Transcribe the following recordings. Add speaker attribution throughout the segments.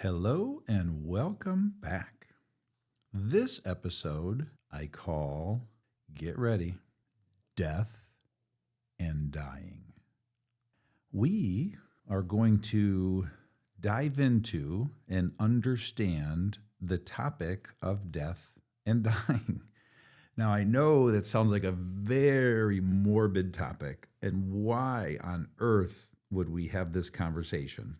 Speaker 1: Hello and welcome back. This episode I call, get ready, Death and Dying. We are going to dive into and understand the topic of death and dying. Now, I know that sounds like a very morbid topic, and why on earth would we have this conversation?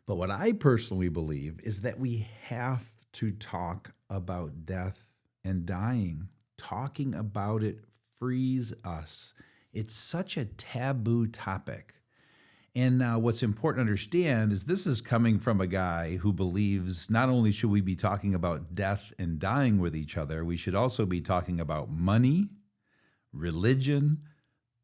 Speaker 1: But what I personally believe is that we have to talk about death and dying. Talking about it frees us. It's such a taboo topic. And now, what's important to understand is this is coming from a guy who believes not only should we be talking about death and dying with each other, we should also be talking about money, religion,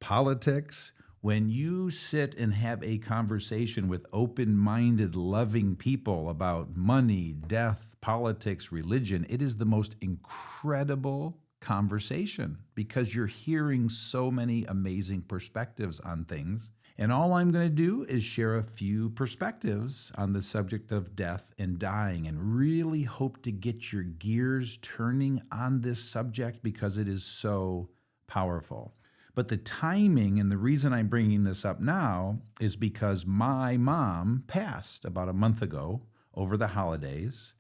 Speaker 1: politics. When you sit and have a conversation with open-minded, loving people about money, death, politics, religion, it is the most incredible conversation because you're hearing so many amazing perspectives on things. And all I'm going to do is share a few perspectives on the subject of death and dying and really hope to get your gears turning on this subject because it is so powerful. But the timing and the reason I'm bringing this up now is because my mom passed about a month ago over the holidays.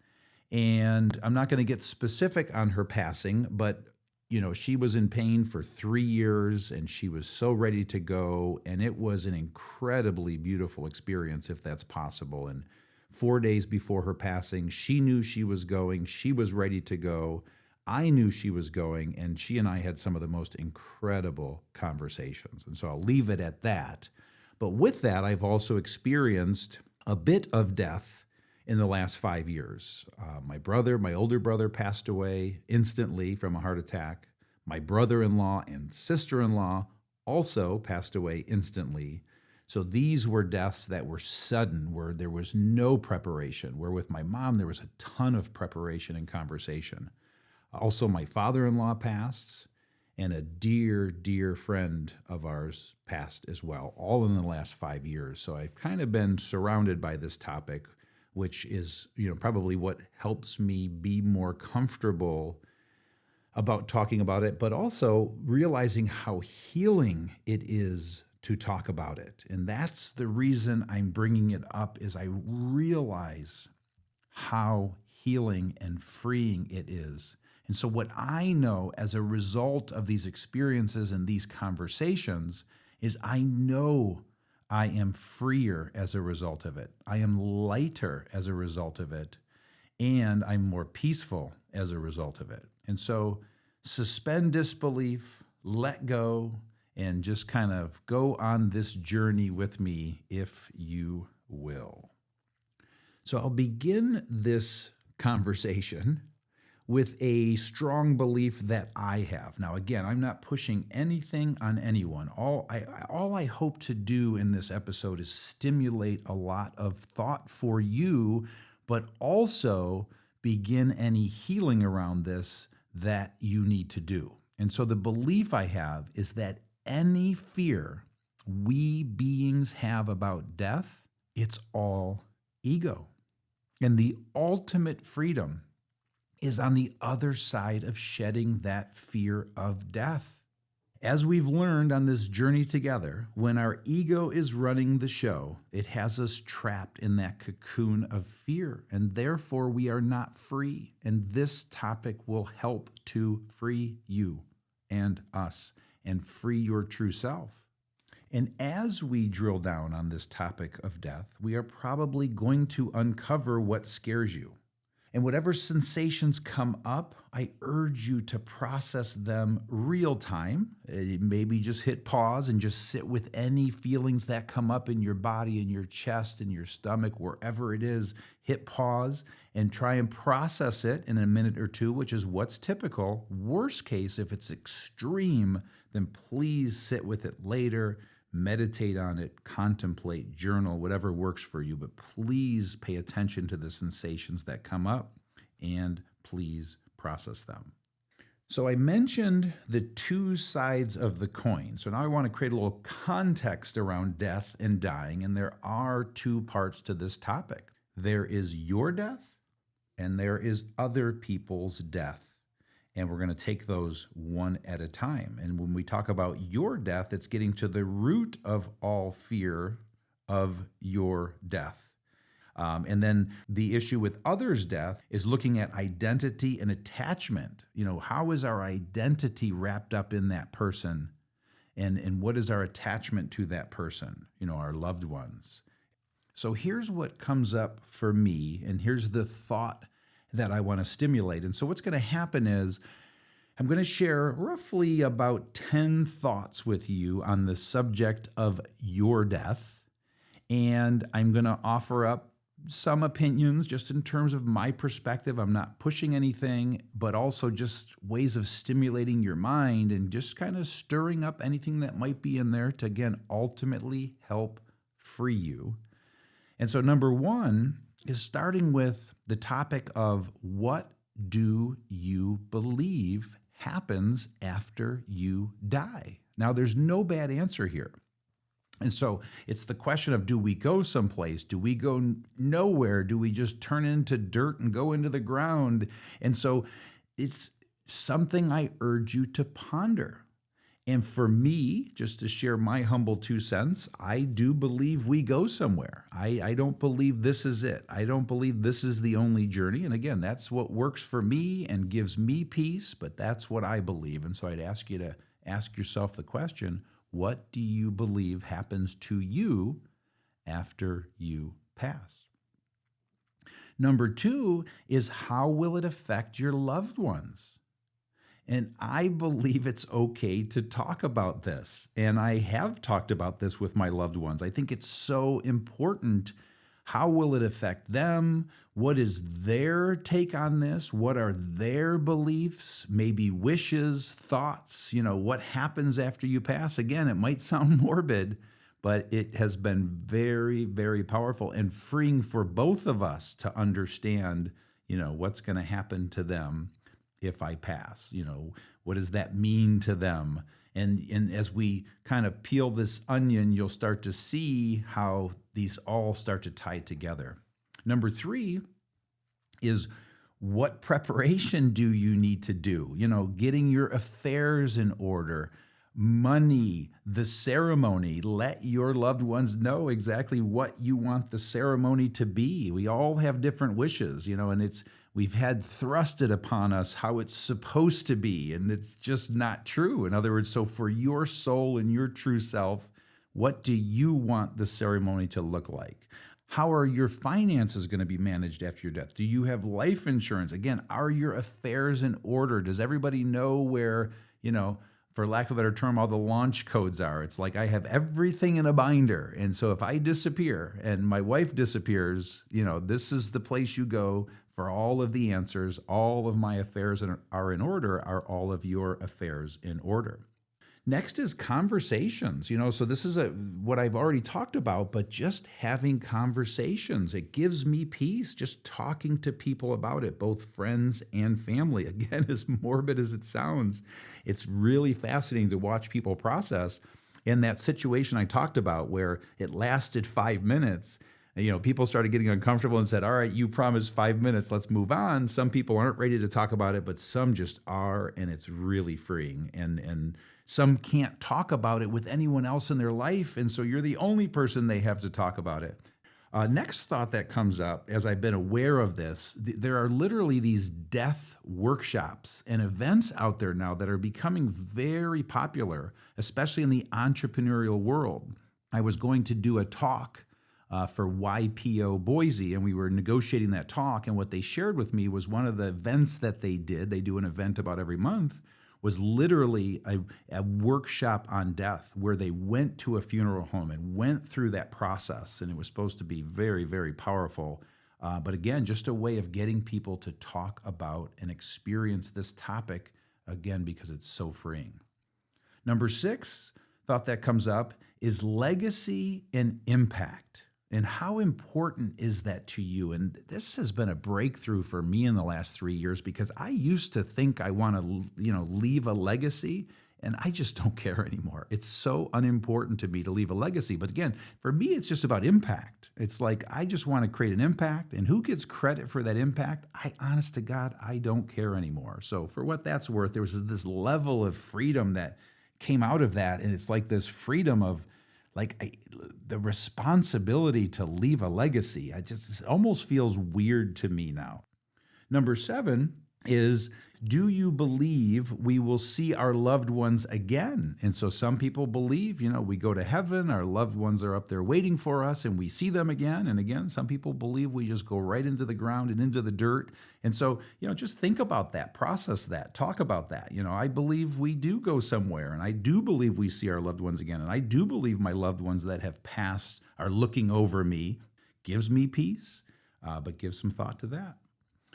Speaker 1: And I'm not going to get specific on her passing, but she was in pain for 3 years and she was so ready to go. And it was an incredibly beautiful experience, if that's possible. And 4 days before her passing, she knew she was going. She was ready to go. I knew she was going, and she and I had some of the most incredible conversations. And so I'll leave it at that. But with that, I've also experienced a bit of death in the last 5 years. My older brother, passed away instantly from a heart attack. My brother-in-law and sister-in-law also passed away instantly. So these were deaths that were sudden, where there was no preparation, where with my mom, there was a ton of preparation and conversation. Also, my father-in-law passed, and a dear, dear friend of ours passed as well, all in the last 5 years. So I've kind of been surrounded by this topic, which is, probably what helps me be more comfortable about talking about it, but also realizing how healing it is to talk about it. And that's the reason I'm bringing it up, is I realize how healing and freeing it is. And so what I know as a result of these experiences and these conversations is I know I am freer as a result of it. I am lighter as a result of it. And I'm more peaceful as a result of it. And so suspend disbelief, let go, and just kind of go on this journey with me, if you will. So I'll begin this conversation with a strong belief that I have. Now, again, I'm not pushing anything on anyone. All I hope to do in this episode is stimulate a lot of thought for you, but also begin any healing around this that you need to do. And so the belief I have is that any fear we beings have about death, it's all ego. And the ultimate freedom is on the other side of shedding that fear of death. As we've learned on this journey together, when our ego is running the show, it has us trapped in that cocoon of fear, and therefore we are not free. And this topic will help to free you and us and free your true self. And as we drill down on this topic of death, we are probably going to uncover what scares you. And whatever sensations come up, I urge you to process them real time. Maybe just hit pause and just sit with any feelings that come up in your body, in your chest, in your stomach, wherever it is. Hit pause and try and process it in a minute or two, which is what's typical. Worst case, if it's extreme, then please sit with it later. Meditate on it, contemplate, journal, whatever works for you, but please pay attention to the sensations that come up and please process them. So I mentioned the two sides of the coin. So now I want to create a little context around death and dying, and there are two parts to this topic. There is your death and there is other people's death. And we're going to take those one at a time. And when we talk about your death, it's getting to the root of all fear of your death. And then the issue with others' death is looking at identity and attachment. How is our identity wrapped up in that person? And what is our attachment to that person, our loved ones? So here's what comes up for me, and here's the thought that I want to stimulate. And so what's going to happen is I'm going to share roughly about 10 thoughts with you on the subject of your death. And I'm going to offer up some opinions just in terms of my perspective. I'm not pushing anything, but also just ways of stimulating your mind and just kind of stirring up anything that might be in there to, again, ultimately help free you. And so number one is starting with the topic of what do you believe happens after you die? Now, there's no bad answer here. And so it's the question of, do we go someplace? Do we go nowhere? Do we just turn into dirt and go into the ground? And so it's something I urge you to ponder. And for me, just to share my humble 2 cents, I do believe we go somewhere. I don't believe this is it. I don't believe this is the only journey. And again, that's what works for me and gives me peace, but that's what I believe. And so I'd ask you to ask yourself the question, what do you believe happens to you after you pass? Number 2 is, how will it affect your loved ones? And I believe it's okay to talk about this. And I have talked about this with my loved ones. I think it's so important. How will it affect them? What is their take on this? What are their beliefs, maybe wishes, thoughts? What happens after you pass? Again, it might sound morbid, but it has been very, very powerful and freeing for both of us to understand, what's going to happen to them if I pass. What does that mean to them? And as we kind of peel this onion, you'll start to see how these all start to tie together. Number 3 is, what preparation do you need to do? Getting your affairs in order, money, the ceremony. Let your loved ones know exactly what you want the ceremony to be. We all have different wishes, and we've had thrusted upon us how it's supposed to be, and it's just not true. In other words, so for your soul and your true self, what do you want the ceremony to look like? How are your finances going to be managed after your death? Do you have life insurance? Again, are your affairs in order? Does everybody know where, for lack of a better term, all the launch codes are? It's like I have everything in a binder. And so if I disappear and my wife disappears, this is the place you go for all of the answers. All of my affairs are in order. Are all of your affairs in order? Next is conversations. So this is what I've already talked about, but just having conversations. It gives me peace just talking to people about it, both friends and family. Again, as morbid as it sounds, it's really fascinating to watch people process. In that situation I talked about where it lasted 5 minutes, people started getting uncomfortable and said, all right, you promised 5 minutes, let's move on. Some people aren't ready to talk about it, but some just are, and it's really freeing. And some can't talk about it with anyone else in their life, and so you're the only person they have to talk about it. Next thought that comes up, as I've been aware of this, there are literally these death workshops and events out there now that are becoming very popular, especially in the entrepreneurial world. I was going to do a talk for YPO Boise, and we were negotiating that talk, and what they shared with me was one of the events that they do an event about every month, was literally a workshop on death where they went to a funeral home and went through that process. And it was supposed to be very, very powerful. But again, just a way of getting people to talk about and experience this topic, again, because it's so freeing. Number 6, thought that comes up, is legacy and impact. And how important is that to you? And this has been a breakthrough for me in the last 3 years, because I used to think I want to, leave a legacy. And I just don't care anymore. It's so unimportant to me to leave a legacy. But again, for me, it's just about impact. It's like, I just want to create an impact, and who gets credit for that impact? Honest to God, I don't care anymore. So for what that's worth, there was this level of freedom that came out of that. And it's like this freedom of the responsibility to leave a legacy. It almost feels weird to me now. Number 7 is, do you believe we will see our loved ones again? And so some people believe, we go to heaven, our loved ones are up there waiting for us, and we see them again. And again, some people believe we just go right into the ground and into the dirt. And so, just think about that, process that, talk about that. I believe we do go somewhere, and I do believe we see our loved ones again. And I do believe my loved ones that have passed are looking over me. Gives me peace, but give some thought to that.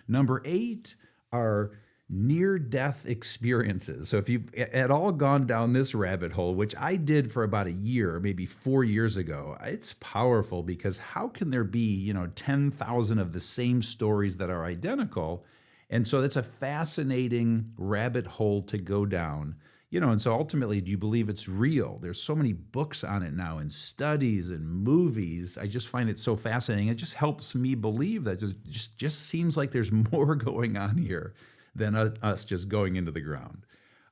Speaker 1: Number 8 are near-death experiences. So if you've at all gone down this rabbit hole, which I did for about a year, maybe 4 years ago, it's powerful, because how can there be, 10,000 of the same stories that are identical? And so it's a fascinating rabbit hole to go down. And so ultimately, do you believe it's real? There's so many books on it now, and studies and movies. I just find it so fascinating. It just helps me believe that it just seems like there's more going on here than us just going into the ground.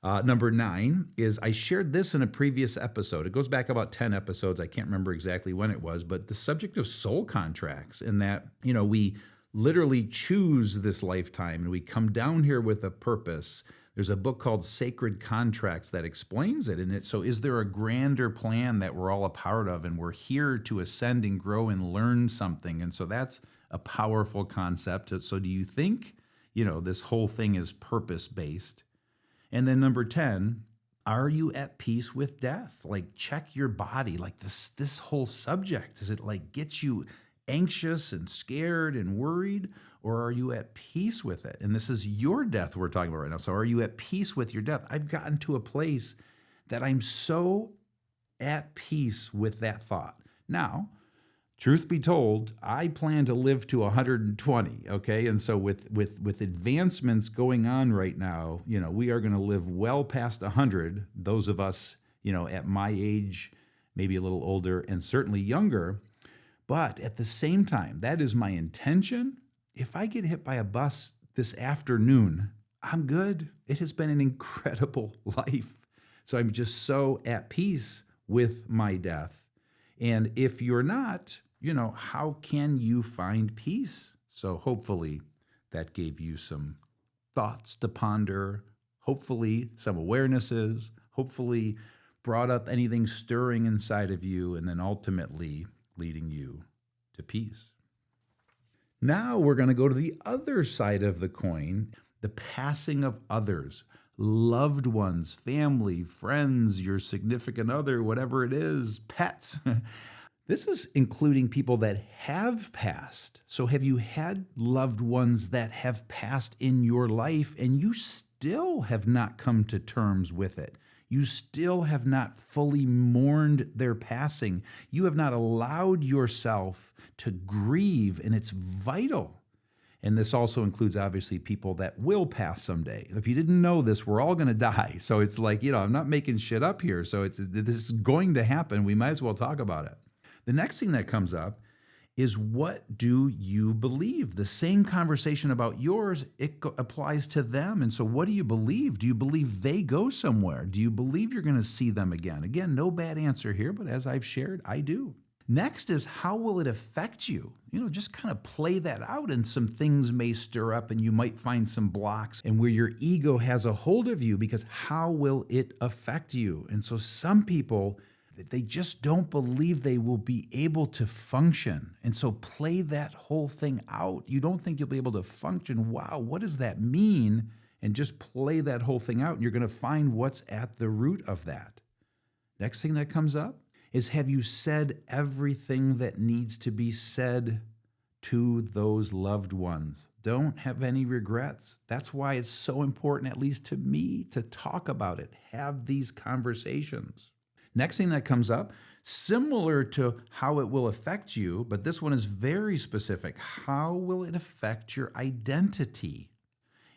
Speaker 1: Number 9 is, I shared this in a previous episode. It goes back about 10 episodes. I can't remember exactly when it was, but the subject of soul contracts, and that, we literally choose this lifetime, and we come down here with a purpose. There's a book called Sacred Contracts that explains it. And so is there a grander plan that we're all a part of, and we're here to ascend and grow and learn something? And so that's a powerful concept. So do you think, this whole thing is purpose-based? And then number 10, are you at peace with death? Like, check your body. Like this whole subject, does it get you anxious and scared and worried, or are you at peace with it? And this is your death we're talking about right now. So are you at peace with your death? I've gotten to a place that I'm so at peace with that thought. Now, truth be told, I plan to live to 120, okay? And so with advancements going on right now, we are going to live well past 100, those of us, at my age, maybe a little older, and certainly younger. But at the same time, that is my intention. If I get hit by a bus this afternoon, I'm good. It has been an incredible life. So I'm just so at peace with my death. And if you're not, how can you find peace? So hopefully that gave you some thoughts to ponder, hopefully some awarenesses, hopefully brought up anything stirring inside of you, and then ultimately leading you to peace. Now we're going to go to the other side of the coin, the passing of others, loved ones, family, friends, your significant other, whatever it is, pets. This is including people that have passed. So have you had loved ones that have passed in your life, and you still have not come to terms with it? You still have not fully mourned their passing. You have not allowed yourself to grieve, and it's vital. And this also includes, obviously, people that will pass someday. If you didn't know this, we're all going to die. So it's like, I'm not making shit up here. So this is going to happen. We might as well talk about it. The next thing that comes up is, what do you believe? The same conversation about yours, it applies to them. And so what do you believe? Do you believe they go somewhere? Do you believe you're going to see them again? Again, no bad answer here, but as I've shared, I do. Next is, how will it affect you? Just kind of play that out, and some things may stir up, and you might find some blocks and where your ego has a hold of you, because how will it affect you? And so some people, they just don't believe they will be able to function. And so play that whole thing out. You don't think you'll be able to function. Wow, what does that mean? And just play that whole thing out, and you're going to find what's at the root of that. Next thing that comes up is, have you said everything that needs to be said to those loved ones? Don't have any regrets. That's why it's so important, at least to me, to talk about it. Have these conversations. Next thing that comes up, similar to how it will affect you, but this one is very specific. How will it affect your identity?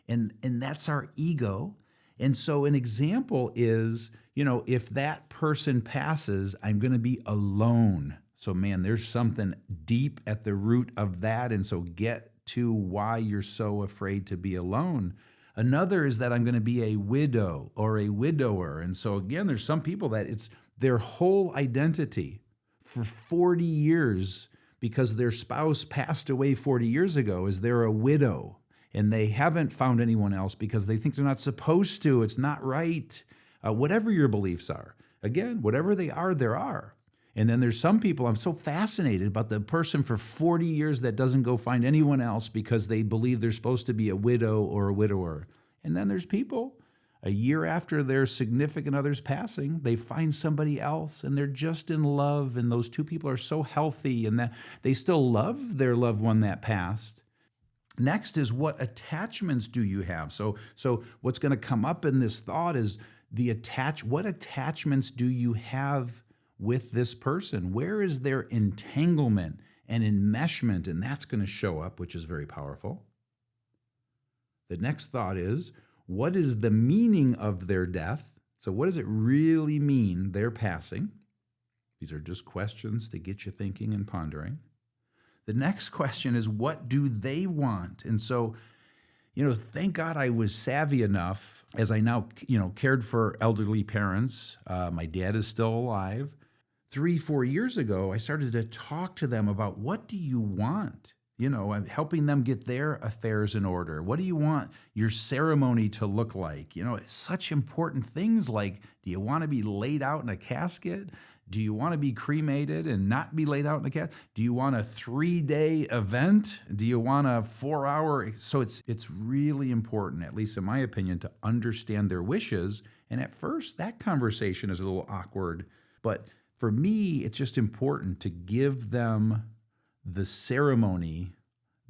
Speaker 1: And that's our ego. And so an example is, if that person passes, I'm going to be alone. So man, there's something deep at the root of that. And so get to why you're so afraid to be alone. Another is that I'm going to be a widow or a widower. And so again, there's some people that it's their whole identity for 40 years because their spouse passed away 40 years ago is they're a widow. And they haven't found anyone else because they think they're not supposed to. It's not right. Whatever your beliefs are. Again, whatever they are, there are. And then there's some people, I'm so fascinated about the person for 40 years that doesn't go find anyone else because they believe they're supposed to be a widow or a widower. And then there's people, a year after their significant other's passing, they find somebody else and they're just in love. And those two people are so healthy and that they still love their loved one that passed. Next is what attachments do you have? So what's going to come up in this thought is what attachments do you have with this person? Where is their entanglement and enmeshment? And that's going to show up, which is very powerful. The next thought is, what is the meaning of their death? So what does it really mean, their passing? These are just questions to get you thinking and pondering. The next question is, what do they want? And so, thank God I was savvy enough as I now, cared for elderly parents. My dad is still alive. 3-4 years ago, I started to talk to them about what do you want? I'm helping them get their affairs in order. What do you want your ceremony to look like? It's such important things like, do you want to be laid out in a casket? Do you want to be cremated and not be laid out in a casket? Do you want a 3-day event? Do you want a 4-hour? So it's really important, at least in my opinion, to understand their wishes. And at first, that conversation is a little awkward. But for me, it's just important to give them the ceremony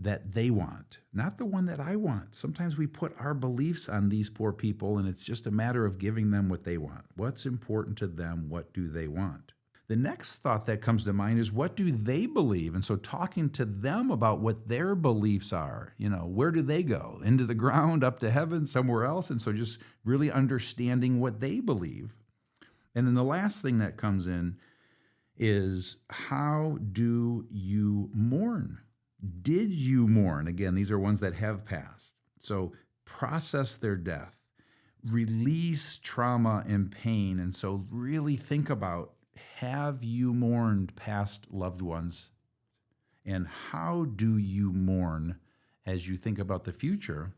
Speaker 1: that they want, not the one that I want. Sometimes we put our beliefs on these poor people, and it's just a matter of giving them what they want. What's important to them? What do they want? The next thought that comes to mind is, what do they believe? And so talking to them about what their beliefs are, where do they go? Into the ground, up to heaven, somewhere else? And so just really understanding what they believe. And then the last thing that comes in is, how do you mourn? Did you mourn? Again, these are ones that have passed. So process their death, release trauma and pain. And so really think about, have you mourned past loved ones? And how do you mourn as you think about the future?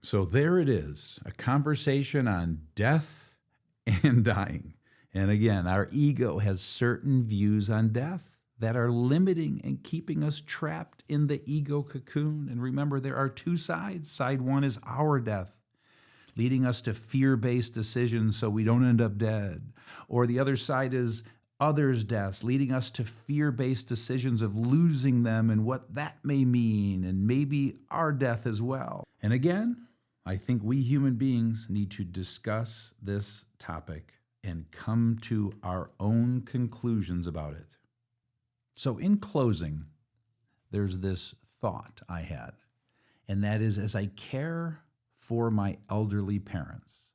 Speaker 1: So there it is, a conversation on death and dying. And again, our ego has certain views on death that are limiting and keeping us trapped in the ego cocoon. And remember, there are two sides. Side one is our death, leading us to fear-based decisions so we don't end up dead. Or the other side is others' deaths, leading us to fear-based decisions of losing them and what that may mean, and maybe our death as well. And again, I think we human beings need to discuss this topic and come to our own conclusions about it. So in closing, there's this thought I had, and that is, as I care for my elderly parents,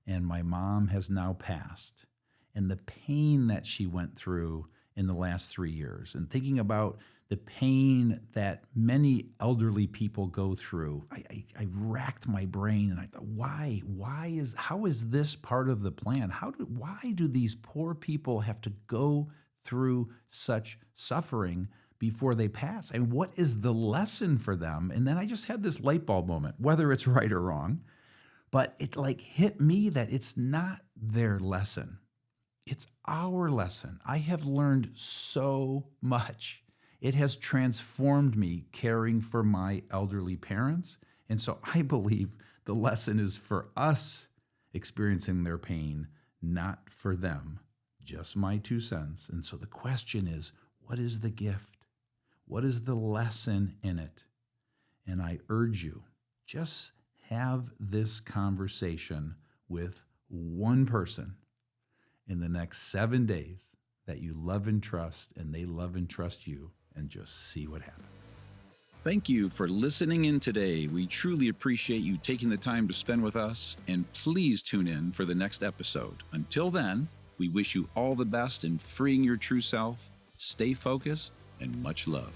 Speaker 1: and my mom has now passed, and the pain that she went through in the last 3 years, and thinking about the pain that many elderly people go through, I racked my brain and I thought, how is this part of the plan? Why do these poor people have to go through such suffering before they pass? And what is the lesson for them? And then I just had this light bulb moment, whether it's right or wrong, but it hit me that it's not their lesson. It's our lesson. I have learned so much. It has transformed me caring for my elderly parents. And so I believe the lesson is for us experiencing their pain, not for them. Just my 2 cents. And so the question is, what is the gift? What is the lesson in it? And I urge you, just have this conversation with one person in the next 7 days that you love and trust, and they love and trust you, and just see what happens. Thank you for listening in today. We truly appreciate you taking the time to spend with us, and please tune in for the next episode. Until then, we wish you all the best in freeing your true self. Stay focused and much love.